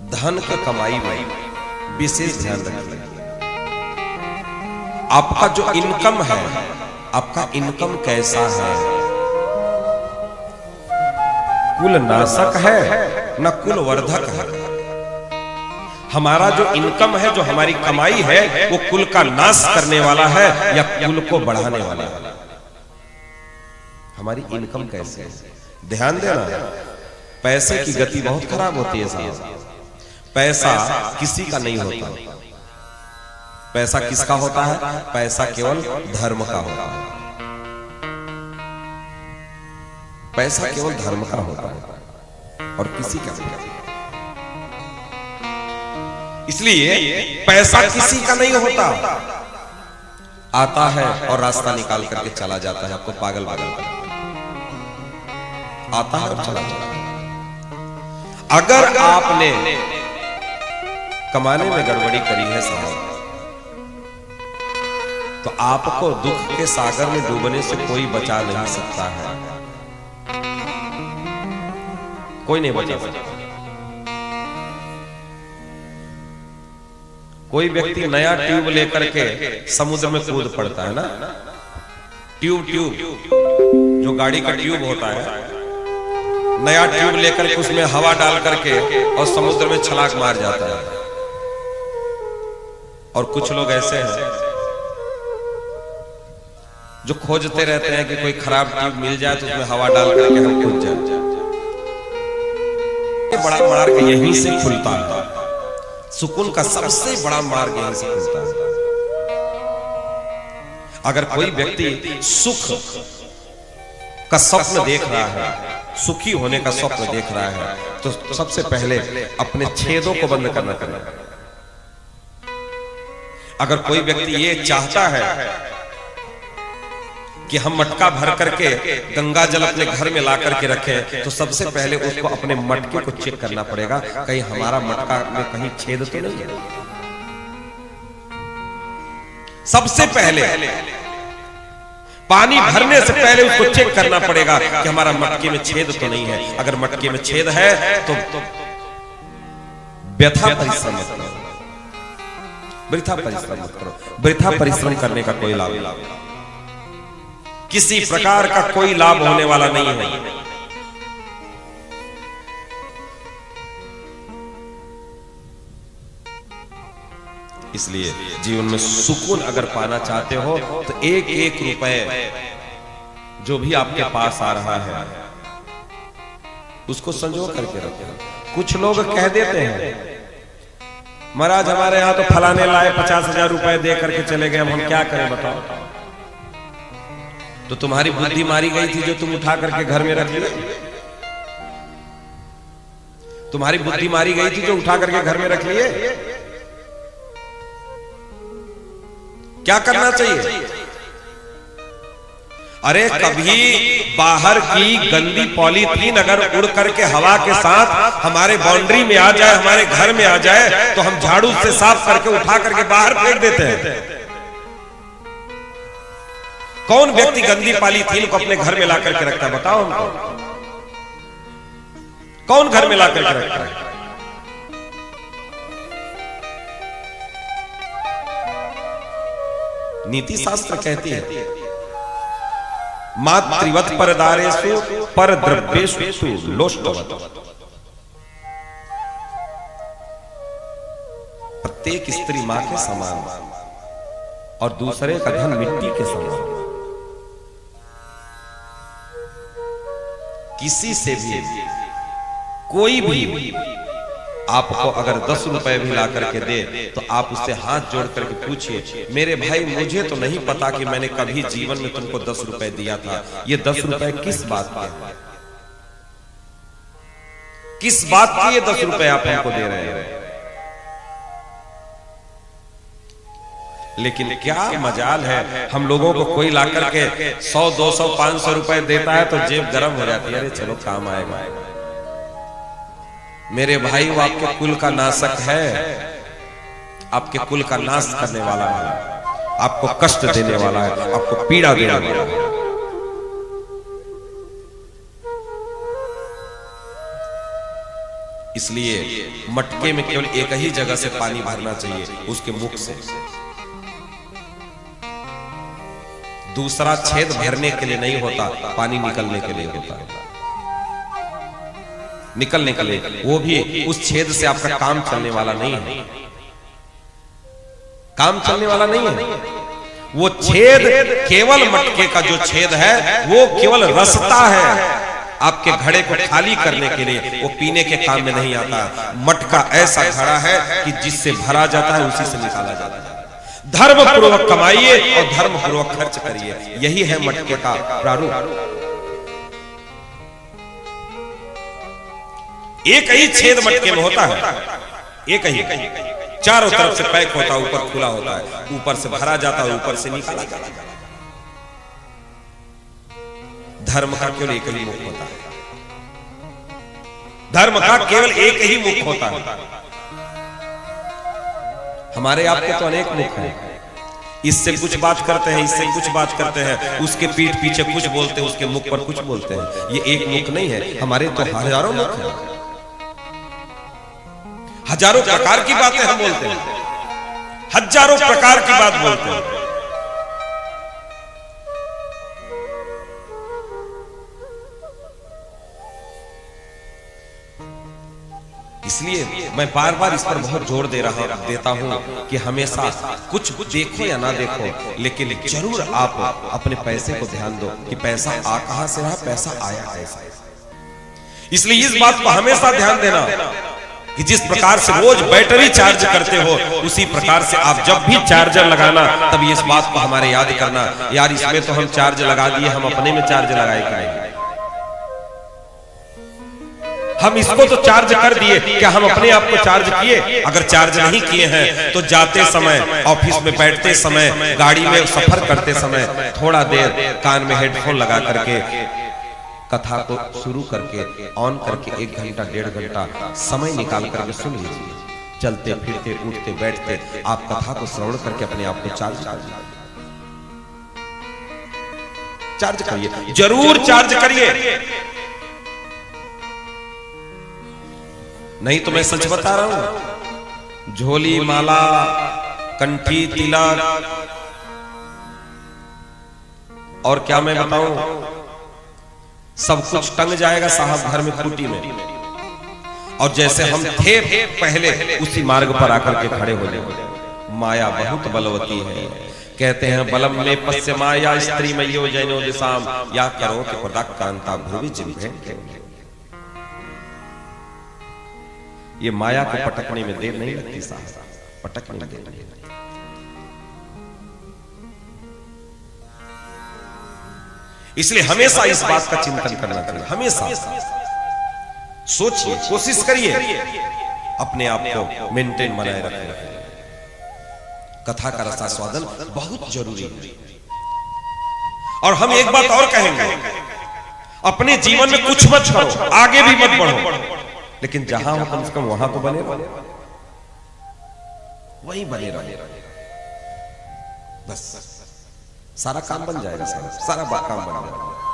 धन की कमाई में विशेष ध्यान रखिए। आपका जो इनकम है, आपका इनकम कैसा है? कुल नाशक है न कुल वर्धक है। हमारा जो इनकम है, जो हमारी कमाई है, वो कुल का नाश करने वाला है या कुल को बढ़ाने वाला है? हमारी इनकम कैसे है? ध्यान देना, पैसे की गति बहुत खराब होती है साहब। पैसा किसी का नहीं होता। पैसा किसका होता है? पैसा केवल धर्म का होता है। पैसा केवल धर्म का होता है और किसी का नहीं। इसलिए पैसा किसी का नहीं होता। आता है और रास्ता निकाल करके चला जाता है, आपको पागल पागल आता है और चला जाता है। अगर आपने कमाने में गड़बड़ी करी है साहब, तो आपको दुख के सागर में डूबने से कोई बचा नहीं सकता है। कोई नहीं बचा सकता। कोई व्यक्ति नया ट्यूब लेकर के समुद्र में कूद पड़ता है ना, ट्यूब जो गाड़ी का ट्यूब होता है, नया ट्यूब लेकर के उसमें हवा डाल करके और समुद्र में छलांग मार जाता है। और कुछ लोग ऐसे हैं जो खोजते रहते हैं कि कोई खराब ट्यूब मिल जाए तो उसमें हवा डाल करके हम कूद जाए। बड़ा मार्ग यहीं से खुलता है। सुकून का सबसे बड़ा मार्ग यहीं से खुलता है। अगर कोई व्यक्ति सुख का स्वप्न देख रहा है, सुखी होने का स्वप्न देख रहा है, तो सबसे पहले अपने छेदों को बंद करना पड़ेगा। अगर कोई व्यक्ति ये चाहता है कि हम मटका भर करके गंगा जल अपने घर में ला करके रखें, तो सबसे पहले उसको अपने मटके को चेक करना पड़ेगा, कहीं हमारा मटका में कहीं छेद तो नहीं है। सबसे पहले पानी भरने से पहले उसको चेक करना पड़ेगा कि हमारा मटके में छेद तो नहीं है। अगर मटके में छेद है तो व्यथा परिश्रम मत करो, वृथा परिश्रम मत करो। वृथा परिश्रम करने का कोई लाभ नहीं, किसी प्रकार का कोई लाभ होने वाला नहीं है। इसलिए जीवन में सुकून अगर पाना चाहते हो तो एक एक रुपए जो भी आपके पास आ रहा है उसको संजो करके रखो। कुछ लोग कह देते हैं, महाराज हमारे यहां तो फलाने लाए 50,000 रुपए दे करके चले गए, हम क्या करें बताओ। तो तुम्हारी बुद्धि मारी गई थी जो तुम उठा करके घर में रख लिए? तुम्हारी बुद्धि मारी गई थी जो उठा करके घर में रख लिए? क्या करना चाहिए? अरे कभी बाहर की गंदी पॉलीथीन अगर उड़ करके हवा के साथ हमारे बाउंड्री में आ जाए, हमारे घर में आ जाए, तो हम झाड़ू से साफ करके उठा करके बाहर फेंक देते हैं। कौन व्यक्ति गंदी पॉलीथीन को अपने घर में ला करके रखता है? बताओ हमको, कौन घर में ला करके रखता है? नीति शास्त्र कहती है मातृवत परदारेषु परद्रव्येषु लोष्टवत्। प्रत्येक स्त्री मां के समान और दूसरे का धन मिट्टी के समान। किसी से भी कोई भी आपको अगर 10 रुपए भी ला करके दे तो आप उससे हाथ जोड़ करके पूछिए, मेरे भाई मुझे तो नहीं पता कि मैंने कभी जीवन में तुमको 10 रुपए दिया था, ये 10 रुपए किस बात के हैं? किस बात के ये 10 रुपए आप हमको दे रहे हैं? लेकिन क्या मजाल है, हम लोगों को कोई ला करके 100, 200, 500 रुपए देता है तो जेब गर्म हो जाती है। अरे चलो काम आएगा। मेरे भाई वो आपके कुल का नाशक है, आपके कुल का नाश करने वाला है, आपको कष्ट देने वाला है, आपको पीड़ा देने वाला है। इसलिए मटके में केवल एक ही जगह से पानी भरना चाहिए, उसके मुख से। दूसरा छेद भरने के लिए नहीं होता, पानी निकलने के लिए होता है। निकलने के लिए, वो भी उस छेद से आपका काम चलने वाला नहीं है, काम चलने वाला नहीं है। वो छेद केवल मटके का जो छेद है वो केवल रसता है, आपके घड़े को खाली करने के लिए, वो पीने के काम में नहीं आता। मटका ऐसा घड़ा है कि जिससे भरा जाता है उसी से निकाला जाता है। धर्म पूर्वक कमाइए और धर्म पूर्वक खर्च करिए, यही है मटके का प्रारूप। एक ही छेद मटके में होता है, एक ही, चारों तरफ से पैक होता है, ऊपर खुला होता है, ऊपर से भरा जाता है, ऊपर से निकाला जाता है। धर्म का केवल एक ही मुख होता है, धर्म का केवल एक ही मुख होता है। हमारे आपके तो अनेक मुख हैं, इससे कुछ बात करते हैं, इससे कुछ बात करते हैं, उसके पीठ पीछे कुछ बोलते हैं, उसके मुख पर कुछ बोलते हैं। ये एक मुख नहीं है, हमारे तो हजारों मुख हैं, हजारों प्रकार की बातें हम बोलते हैं, हजारों प्रकार की बात बोलते हैं। इसलिए मैं बार बार इस पर बहुत जोर देता हूं कि हमेशा कुछ देखो या ना देखो, लेकिन जरूर आप अपने पैसे को ध्यान दो कि पैसा आ कहां से रहा, पैसा आया कैसे। इसलिए इस बात को हमेशा ध्यान देना कि जिस प्रकार से रोज बैटरी चार्ज करते हो, उसी प्रकार से आप जब भी चार्जर लगाना तब इस बात को हमारे याद करना, यार इसमें तो हम चार्ज लगा दिए, हम अपने में चार्ज लगाए क्या, हम इसको तो चार्ज कर दिए, क्या हम अपने आप को चार्ज किए? अगर चार्ज नहीं किए हैं तो जाते समय, ऑफिस में बैठते समय, गाड़ी में सफर करते समय थोड़ा देर कान में हेडफोन लगा करके कथा को शुरू करके ऑन करके 1 घंटा 1.5 घंटा समय निकाल करके सुन लीजिए। चलते फिरते उठते बैठते आप कथा को श्रवण करके अपने आप को चार्ज करिए, जरूर चार्ज करिए। नहीं तो मैं सच बता रहा हूं, झोली माला कंठी तिलक और क्या मैं बताऊं, सब कुछ टंग जाएगा साहब घर में खूंटी में। और जैसे हम थे पहले उसी मार्ग पर आकर के खड़े हो जाए। माया बहुत बलवती है, कहते हैं बलम में पश्य माया स्त्री मयो जैनो दिशाम या करो कि पदक कांता भूवि जिम्भे। ये माया को पटकने में देर नहीं लगती साहब, पटकने में देर नहीं लगती। इसलिए हमेशा इस बात का चिंतन करना चाहिए, हमेशा सोचिए, कोशिश करिए अपने आप को मेंटेन बनाए रखने। कथा का रसास्वादन बहुत जरूरी है। और हम एक बात और कहेंगे, अपने जीवन में कुछ मत करो, आगे भी मत बढ़ो, लेकिन जहां हो कम से कम वहां तो बने रहो, वही बने रहो, बस सारा काम बन जाएगा, सारा काम बन जाएगा।